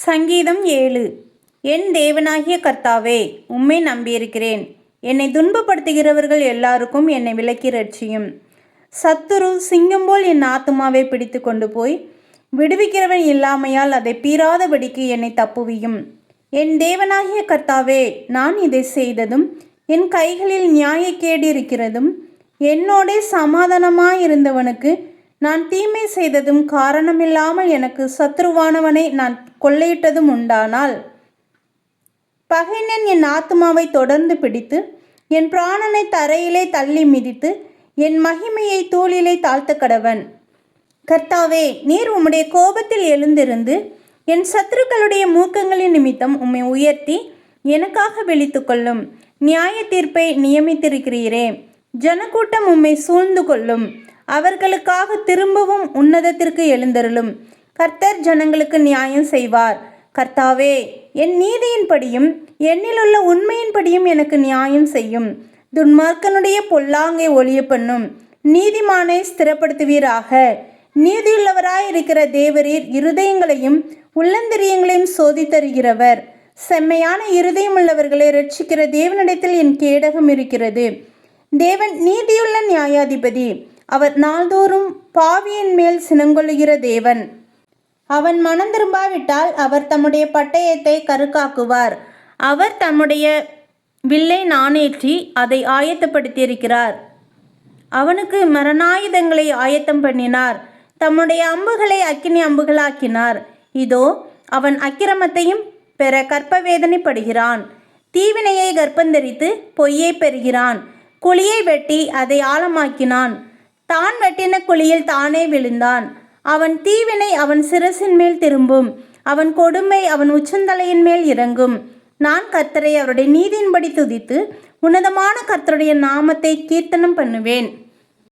சங்கீதம் 7. என் தேவனாகிய கர்த்தாவே, உம்மை நம்பியிருக்கிறேன். என்னை துன்பப்படுத்துகிறவர்கள் எல்லாருக்கும் என்னை விலக்கி ரட்சியும். சத்துரு சிங்கம் போல் என் ஆத்துமாவை பிடித்து கொண்டு போய் விடுவிக்கிறவன் இல்லாமையால் அதை பீறாதபடிக்கு என்னை தப்புவியும். என் தேவனாகிய கர்த்தாவே, நான் இதை செய்ததும் என் கைகளில் நியாயக்கேடு இருக்கிறதும் என்னோடே சமாதானமாயிருந்தவனுக்கு நான் தீமை செய்ததும் காரணமில்லாமல் எனக்கு சத்ருவானவனை நான் கொள்ளையிட்டதும் உண்டானால், பகைஞன் என் ஆத்துமாவை தொடர்ந்து பிடித்து என் பிராணனை தரையிலே தள்ளி மிதித்து என் மகிமையை தூளிலே தாழ்த்த கடவன். கர்த்தாவே, நீர் உம்முடைய கோபத்தில் எழுந்திருந்து என் சத்துருக்களுடைய மூக்கங்களின் நிமித்தம் உம்மை உயர்த்தி எனக்காக விழித்து கொள்ளும். நியாய தீர்ப்பை நியமித்திருக்கிறீரே. ஜனக்கூட்டம் உம்மை சூழ்ந்து கொள்ளும். அவர்களுக்காக திரும்பவும் உன்னதத்திற்கு எழுந்தருளும். கர்த்தர் ஜனங்களுக்கு நியாயம் செய்வார். கர்த்தாவே, என் நீதியின்படியும் என்னிலுள்ள உண்மையின்படியும் எனக்கு நியாயம் செய்யும். துன்மார்க்கனுடைய பொல்லாங்கை ஒழிய பண்ணும். நீதிமானை ஸ்திரப்படுத்துவீராக. நீதியுள்ளவராயிருக்கிற தேவரீர் இருதயங்களையும் உள்ளந்திரியங்களையும் சோதித்தருகிறவர். செம்மையான இருதயமுள்ளவர்களை ரட்சிக்கிற தேவனிடத்தில் என் கேடகம் இருக்கிறது. தேவன் நீதியுள்ள நியாயாதிபதி. அவர் நாள்தோறும் பாவியின் மேல் சினங்கொள்ளுகிற தேவன். அவன் மனம் திரும்பாவிட்டால் அவர் தம்முடைய பட்டயத்தை கருக்காக்குவார். அவர் தம்முடைய வில்லை நாணேற்றி அதை ஆயத்தப்படுத்தியிருக்கிறார். அவனுக்கு மரணாயுதங்களை ஆயத்தம் பண்ணினார். தம்முடைய அம்புகளை அக்கினி அம்புகளாக்கினார். இதோ, அவன் அக்கிரமத்தையும் பெற கற்பவேதனைப்படுகிறான். தீவினையை கர்ப்பந்தரித்து பொய்யை பெறுகிறான். குழியை வெட்டி அதை ஆழமாக்கினான். தான் வெட்டின குழியில் தானே விழுந்தான். அவன் தீவினை அவன் சிரசின் மேல் திரும்பும். அவன் கொடுமை அவன் உச்சந்தலையின் மேல் இறங்கும். நான் கர்த்தரை அவருடைய நீதியின்படி துதித்து உன்னதமான கர்த்தருடைய நாமத்தை கீர்த்தனம் பண்ணுவேன்.